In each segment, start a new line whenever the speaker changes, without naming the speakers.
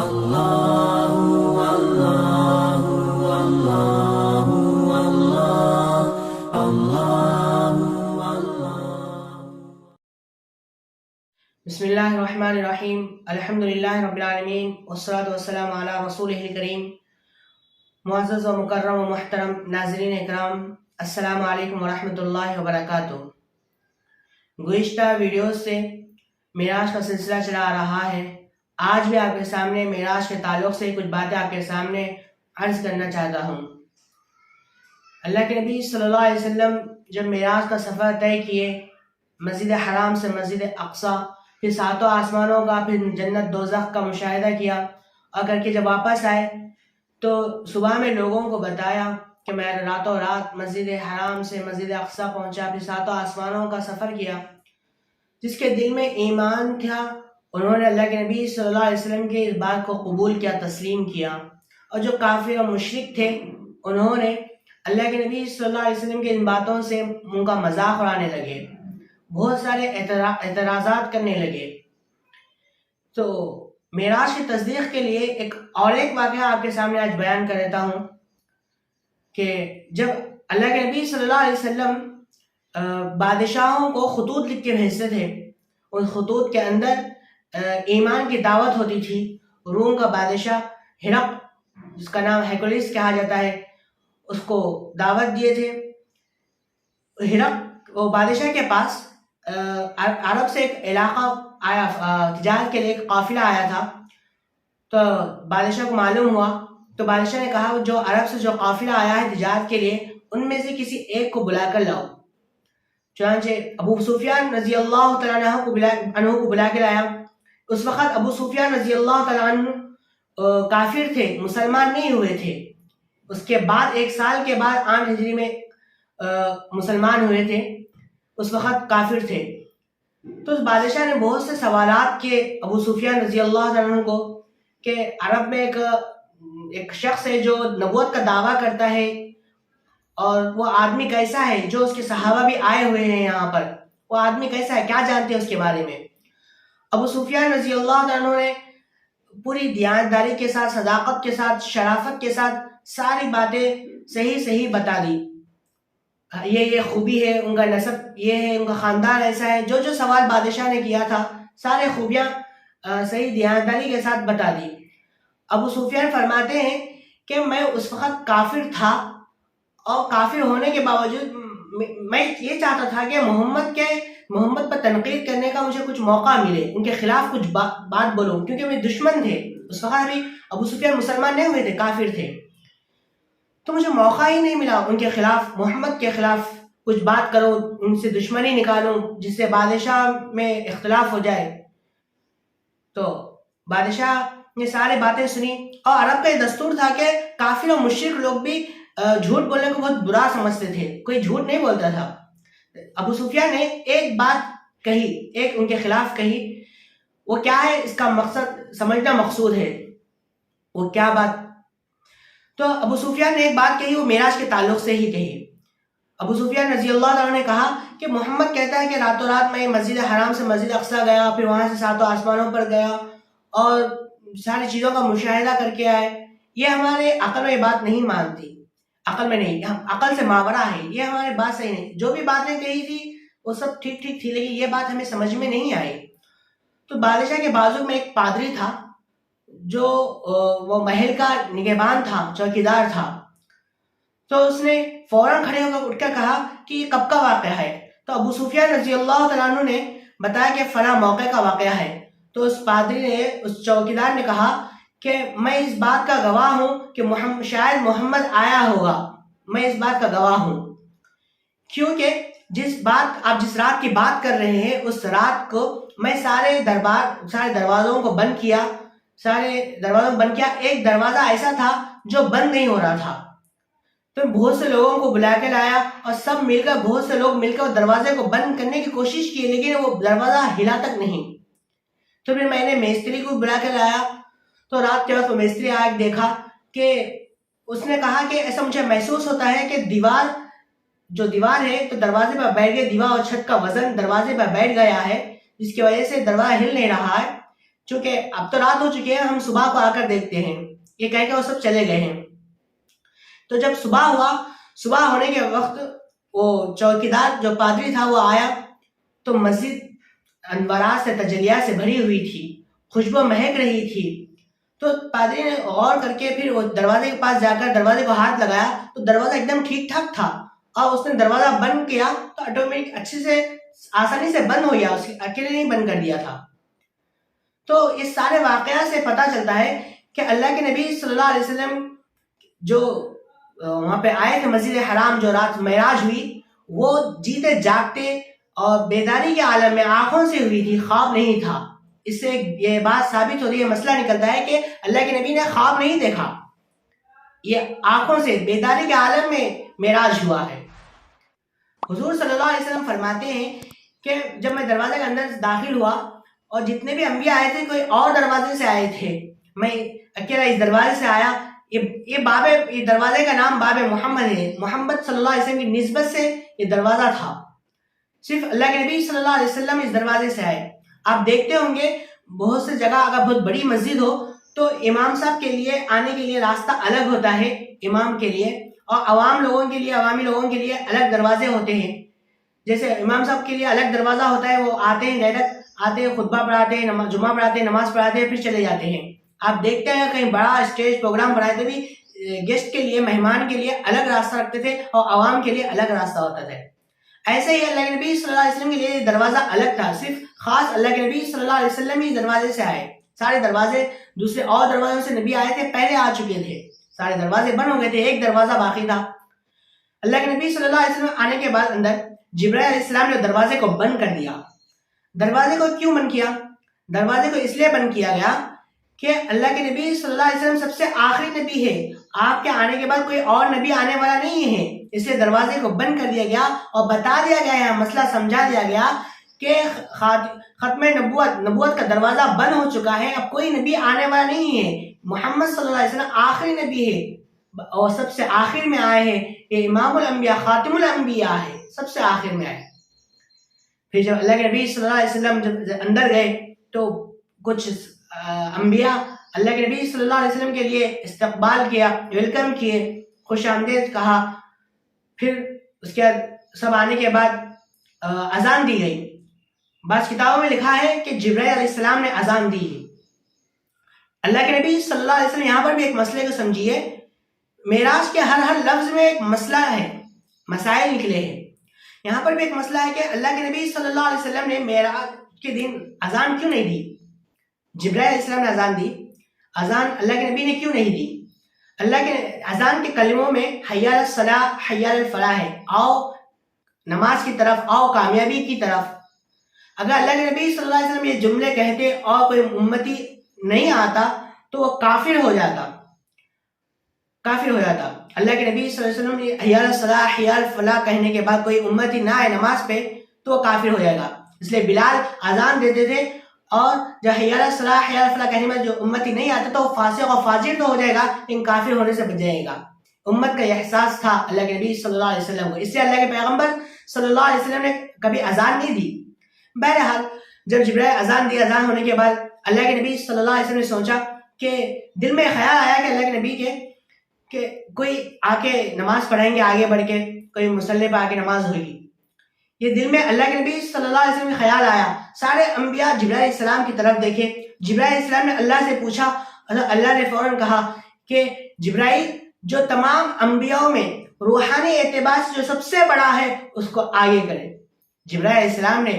اللہ اللہ اللہ اللہ اللہ۔
بسم اللہ الرحمن الرحیم، الحمدللہ رب العالمین، والصلاة والسلام علی رسولہ الکریم۔ معزز و مکرم و محترم ناظرین اکرام، السلام علیکم ورحمۃ اللہ وبرکاتہ۔ گزشتہ ویڈیوز سے معراج کا سلسلہ چلا آ رہا ہے۔ آج بھی آپ کے سامنے معراج کے تعلق سے کچھ باتیں آپ کے سامنے عرض کرنا چاہتا ہوں۔ اللہ کے نبی صلی اللہ علیہ وسلم جب معراج کا سفر طے کیے، مسجد حرام سے مسجد اقصیٰ، پھر ساتوں آسمانوں کا، پھر جنت دوزخ کا مشاہدہ کیا، اور کر کے جب واپس آئے تو صبح میں لوگوں کو بتایا کہ میں راتوں رات مسجد حرام سے مسجد اقصیٰ پہنچا، پھر ساتوں آسمانوں کا سفر کیا۔ جس کے دل میں ایمان تھا، انہوں نے اللہ کے نبی صلی اللہ علیہ وسلم کے اس بات کو قبول کیا، تسلیم کیا۔ اور جو کافر اور مشرک تھے، انہوں نے اللہ کے نبی صلی اللہ علیہ وسلم کے ان باتوں سے ان کا مذاق اڑانے لگے، بہت سارے اعتراضات کرنے لگے۔ تو معراج کی تصدیق کے لیے ایک واقعہ آپ کے سامنے آج بیان کر دیتا ہوں کہ جب اللہ کے نبی صلی اللہ علیہ وسلم بادشاہوں کو خطوط لکھ کے بھیجتے تھے، ان خطوط کے اندر ایمان کی دعوت ہوتی تھی۔ روم کا بادشاہ ہرقل، جس کا نام ہیرکلیس کہا جاتا ہے، اس کو دعوت دیے تھے۔ ہرقل وہ بادشاہ کے پاس عرب سے ایک علاقہ آیا، تجارت کے لیے ایک قافلہ آیا تھا۔ تو بادشاہ کو معلوم ہوا، تو بادشاہ نے کہا جو عرب سے جو قافلہ آیا ہے تجارت کے لیے، ان میں سے کسی ایک کو بلا کر لاؤ۔ چنانچہ ابو سفیان رضی اللہ تعالیٰ عنہ کو بلا کے لایا۔ اس وقت ابو سفیان رضی اللہ تعالیٰ عنہ کافر تھے، مسلمان نہیں ہوئے تھے۔ اس کے بعد 1 سال کے بعد عام ہجری میں مسلمان ہوئے تھے، اس وقت کافر تھے۔ تو اس بادشاہ نے بہت سے سوالات کیے ابو سفیان رضی اللہ تعالیٰ عنہ کو کہ عرب میں ایک شخص ہے جو نبوت کا دعویٰ کرتا ہے، اور وہ آدمی کیسا ہے، جو اس کے صحابہ بھی آئے ہوئے ہیں یہاں پر، وہ آدمی کیسا ہے، کیا جانتے ہیں اس کے بارے میں۔ ابو سفیان رضی اللہ عنہ نے پوری دیانتداری کے ساتھ، صداقت کے ساتھ، شرافت کے ساتھ ساری باتیں صحیح بتا دی۔ یہ خوبی ہے، ان کا نسب یہ ہے، ان کا خاندان ایسا ہے، جو سوال بادشاہ نے کیا تھا سارے خوبیاں صحیح دیانتداری کے ساتھ بتا دی۔ ابو سفیان فرماتے ہیں کہ میں اس وقت کافر تھا، اور کافر ہونے کے باوجود میں یہ چاہتا تھا کہ محمد پر تنقید کرنے کا مجھے کچھ موقع ملے، ان کے خلاف کچھ بات بولوں، کیونکہ میرے دشمن تھے اس وقت۔ ابھی ابو سفیان مسلمان نہیں ہوئے تھے، کافر تھے، تو مجھے موقع ہی نہیں ملا ان کے خلاف، محمد کے خلاف کچھ بات کرو، ان سے دشمنی نکالوں، جس سے بادشاہ میں اختلاف ہو جائے۔ تو بادشاہ نے سارے باتیں سنی، اور عرب کا یہ دستور تھا کہ کافر اور مشرک لوگ بھی جھوٹ بولنے کو بہت برا سمجھتے تھے، کوئی جھوٹ نہیں بولتا تھا۔ ابو سفیان نے ایک بات کہی، ایک ان کے خلاف کہی، وہ کیا ہے، اس کا مقصد سمجھنا مقصود ہے، وہ کیا بات۔ تو ابو سفیان نے ایک بات کہی، وہ معراج کے تعلق سے ہی کہی۔ ابو سفیان رضی اللہ عنہ نے کہا کہ محمد کہتا ہے کہ راتوں رات میں مسجد حرام سے مسجد اقصیٰ گیا، پھر وہاں سے ساتوں آسمانوں پر گیا اور ساری چیزوں کا مشاہدہ کر کے آئے۔ یہ ہمارے عقل میں یہ بات نہیں مانتی، عقل میں نہیں، عقل سے ماورا ہے، یہ ہماری بات صحیح نہیں۔ جو بھی باتیں کہی تھی وہ سب ٹھیک تھی، لیکن یہ بات ہمیں سمجھ میں نہیں آئی۔ تو بادشاہ کے بازو میں ایک پادری تھا، جو وہ محل کا نگہبان تھا، چوکیدار تھا۔ تو اس نے فوراً کھڑے ہو کر اٹھ کر کہا کہ یہ کب کا واقعہ ہے؟ تو ابو سفیان رضی اللہ تعالیٰ عنہ نے بتایا کہ فلاں موقع کا واقعہ ہے۔ تو اس پادری نے، اس چوکیدار نے کہا کہ میں اس بات کا گواہ ہوں کہ شاید محمد آیا ہوگا، میں اس بات کا گواہ ہوں، کیونکہ آپ جس رات کی بات کر رہے ہیں، اس رات کو میں سارے دروازوں کو بند کیا، ایک دروازہ ایسا تھا جو بند نہیں ہو رہا تھا۔ تو بہت سے لوگوں کو بلا کے لایا، اور بہت سے لوگ مل کر دروازے کو بند کرنے کی کوشش کی، لیکن وہ دروازہ ہلا تک نہیں۔ تو پھر میں نے میستری کو بلا کے لایا، تو رات کے وقت وہ میستری آیا، دیکھا کہ اس نے کہا کہ ایسا مجھے محسوس ہوتا ہے کہ دیوار ہے تو دروازے پر بیٹھ گئی، دیوار اور چھت کا وزن دروازے پر بیٹھ گیا ہے، جس کی وجہ سے دروازہ ہل نہیں رہا ہے۔ چونکہ اب تو رات ہو چکی ہے، ہم صبح کو آ کر دیکھتے ہیں، یہ کہہ کے وہ سب چلے گئے ہیں۔ تو جب صبح ہوا، صبح ہونے کے وقت وہ چوکیدار جو پادری تھا وہ آیا تو مسجد انوارات سے تجلیات سے بھری ہوئی تھی، خوشبو مہک رہی تھی۔ تو پادری نے غور کر کے پھر وہ دروازے کے پاس جا کر دروازے کو ہاتھ لگایا تو دروازہ ایک دم ٹھیک ٹھاک تھا، اور اس نے دروازہ بند کیا تو آٹومیٹک اچھے سے آسانی سے بند ہو گیا، اس اکیلے نہیں بند کر دیا تھا۔ تو اس سارے واقعات سے پتہ چلتا ہے کہ اللہ کے نبی صلی اللہ علیہ وسلم جو وہاں پہ آئے تھے مسجد حرام، جو رات معراج ہوئی، وہ جیتے جاگتے اور بیداری کے عالم میں آنکھوں سے ہوئی تھی، خواب نہیں تھا۔ اس سے یہ بات ثابت ہوتی ہے، مسئلہ نکلتا ہے کہ اللہ کے نبی نے خواب نہیں دیکھا، یہ آنکھوں سے بیداری کے عالم میں معراج ہوا ہے۔ حضور صلی اللہ علیہ وسلم فرماتے ہیں کہ جب میں دروازے کے اندر داخل ہوا اور جتنے بھی انبیاء آئے تھے کوئی اور دروازے سے آئے تھے، میں اکیلا اس دروازے سے آیا۔ یہ دروازے کا نام باب محمد ہے، محمد صلی اللہ علیہ وسلم کی نسبت سے یہ دروازہ تھا، صرف اللہ کے نبی صلی اللہ علیہ وسلم اس دروازے سے آئے۔ آپ دیکھتے ہوں گے بہت سے جگہ اگر بہت بڑی مسجد ہو تو امام صاحب کے لیے آنے کے لیے راستہ الگ ہوتا ہے امام کے لیے، اور عوام لوگوں کے لیے، عوامی لوگوں کے لیے الگ دروازے ہوتے ہیں۔ جیسے امام صاحب کے لیے الگ دروازہ ہوتا ہے، وہ آتے ہیں ڈائریکٹ آتے ہیں، خطبہ پڑھاتے ہیں، جمعہ پڑھاتے ہیں، نماز پڑھاتے ہیں، پھر چلے جاتے ہیں۔ آپ دیکھتے ہیں کہیں بڑا اسٹیج پروگرام بناتے بھی گیسٹ کے لیے، مہمان کے لیے الگ راستہ رکھتے تھے اور عوام کے لیے الگ راستہ ہوتا تھا۔ ایسے ہی اللہ کے نبی صلی اللہ علیہ وسلم کے لیے دروازہ الگ تھا، صرف خاص اللہ کے نبی صلی اللہ علیہ وسلم ہی دروازے سے آئے۔ سارے دروازے دوسرے اور دروازوں سے نبی آئے تھے، پہلے آ چکے تھے، سارے دروازے بند ہو گئے تھے، ایک دروازہ باقی تھا۔ اللہ کے نبی صلی اللہ علیہ وسلم آنے کے بعد اندر جبرائیل علیہ السلام نے دروازے کو بند کر دیا۔ دروازے کو کیوں بند کیا؟ دروازے کو اس لیے بند کیا گیا کہ اللہ کے نبی صلی اللہ علیہ وسلم سب سے آخری نبی ہے، آپ کے آنے کے بعد کوئی اور نبی آنے والا نہیں ہے، اس لیے دروازے کو بند کر دیا گیا اور بتا دیا گیا ہے، مسئلہ سمجھا دیا گیا کہ ختم نبوت کا دروازہ بند ہو چکا ہے، اب کوئی نبی آنے والا نہیں ہے، محمد صلی اللہ علیہ وسلم آخری نبی ہے اور سب سے آخر میں آئے ہیں، یہ امام الانبیاء خاتم الانبیاء ہے، سب سے آخر میں آئے۔ پھر جب اللہ کے نبی صلی اللہ علیہ وسلم جب اندر گئے تو کچھ انبیاء اللہ کے نبی صلی اللہ علیہ وسلم کے لیے استقبال کیا، ویلکم کیے، خوش آمدید کہا۔ پھر اس کے سب آنے کے بعد اذان دی گئی۔ بعض کتابوں میں لکھا ہے کہ جبرائیل علیہ السلام نے اذان دی۔ اللہ کے نبی صلی اللہ علیہ وسلم یہاں پر بھی ایک مسئلے کو سمجھیے، معراج کے ہر لفظ میں ایک مسئلہ ہے، مسائل نکلے ہیں۔ یہاں پر بھی ایک مسئلہ ہے کہ اللہ کے نبی صلی اللہ علیہ وسلم نے معراج کے دن اذان کیوں نہیں دی؟ جبرائیل علیہ السلام نے اذان دی، اذان اللہ کے نبی نے کیوں نہیں دی؟ اللہ کے اذان کے کلموں میں حی علی الصلاۃ، حی علی الفلاح ہے، آؤ نماز کی طرف، آؤ کامیابی کی طرف۔ اگر اللہ کے نبی صلی اللہ علیہ وسلم یہ جملے کہتے اور کوئی امتی نہیں آتا تو وہ کافر ہو جاتا، کافر ہو جاتا۔ اللہ کے نبی صلی اللہ علیہ وسلم نے حی علی الصلاۃ، حی علی الفلاح کہنے کے بعد کوئی امتی نہ آئے نماز پہ تو وہ کافر ہو جائے گا۔ اس لیے بلال اذان دیتے تھے، اور جب حی علی الصلاۃ، حی علی الفلاح کہنے میں جو امتی نہیں آتا تو وہ فاسق اور فاجر تو ہو جائے گا لیکن کافر ہونے سے بچ جائے گا۔ امت کا یہ احساس تھا اللہ کے نبی صلی اللہ علیہ وسلم کو، اس سے اللہ کے پیغمبر صلی اللہ علیہ وسلم نے کبھی اذان نہیں دی۔ بہرحال جب جبرائیل اذان دی، اذان ہونے کے بعد اللہ کے نبی صلی اللہ علیہ وسلم نے سوچا کہ دل میں خیال آیا کہ اللہ کے نبی کے کہ کوئی آ کے نماز پڑھیں گے، آگے بڑھ کے کوئی مصلی پہ آ کے نماز ہوگی۔ یہ دل میں اللہ کے نبی صلی اللہ علیہ وسلم کا خیال آیا۔ سارے انبیاء جبرائیل علیہ السلام کی طرف دیکھے، جبرائیل علیہ السلام نے اللہ سے پوچھا، اللہ نے فوراً کہا کہ جبرائیل جو تمام انبیاءوں میں روحانی اعتبار سے جو سب سے بڑا ہے اس کو آگے کرے۔ جبرائیل علیہ السلام نے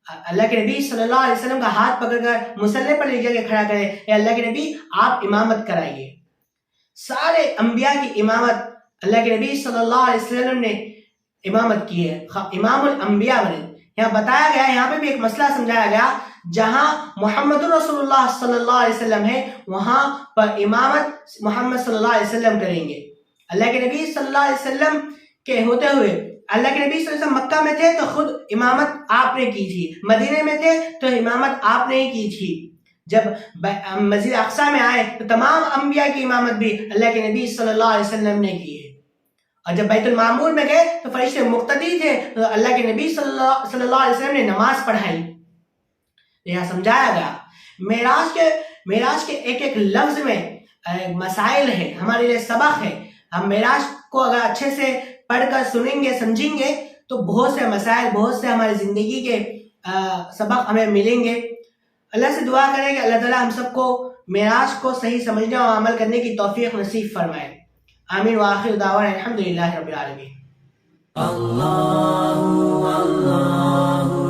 اللہ کے نبی صلی اللہ علیہ وسلم کا ہاتھ پکڑ کر مصلی پر لے جا کے کھڑا کرے، اے اللہ کے نبی آپ امامت کرائیے۔ سارے انبیاء کی امامت اللہ کے نبی صلی اللہ علیہ وسلم نے امامت کی ہے، امام الانبیاء بنے۔ یہاں بتایا گیا، یہاں پہ بھی ایک مسئلہ سمجھایا گیا، جہاں محمد رسول اللہ صلی اللہ علیہ وسلم ہے وہاں پر امامت محمد صلی اللہ علیہ وسلم کریں گے۔ اللہ کے نبی صلی اللہ علیہ وسلم کے ہوتے ہوئے اللہ کے نبی صلی اللہ علیہ وسلم مکہ میں تھے تو خود امامت آپ نے کی تھی، مدینے میں تھے تو امامت آپ نے ہی کی تھی۔ جب مسجد اقصی میں آئے تو تمام انبیاء کی امامت بھی اللہ کے نبی صلی اللہ علیہ وسلم نے کی ہے، اور جب بیت المعمور میں گئے تو فرشتے مقتدی تھے تو اللہ کے نبی صلی اللہ علیہ وسلم نے نماز پڑھائی۔ یہاں سمجھایا گیا معراج کے ایک ایک لفظ میں مسائل ہے، ہمارے لیے سبق ہے. ہم معراج کو اگر اچھے سے پڑھ کر سنیں گے سمجھیں گے تو بہت سے مسائل، بہت سے ہماری زندگی کے سبق ہمیں ملیں گے. اللہ سے دعا کریں کہ اللہ تعالیٰ ہم سب کو معراج کو صحیح سمجھنے اور عمل کرنے کی توفیق نصیب فرمائے. آمین وآخر دعوانا الحمدللہ رب العالمین.
اللہ اللہ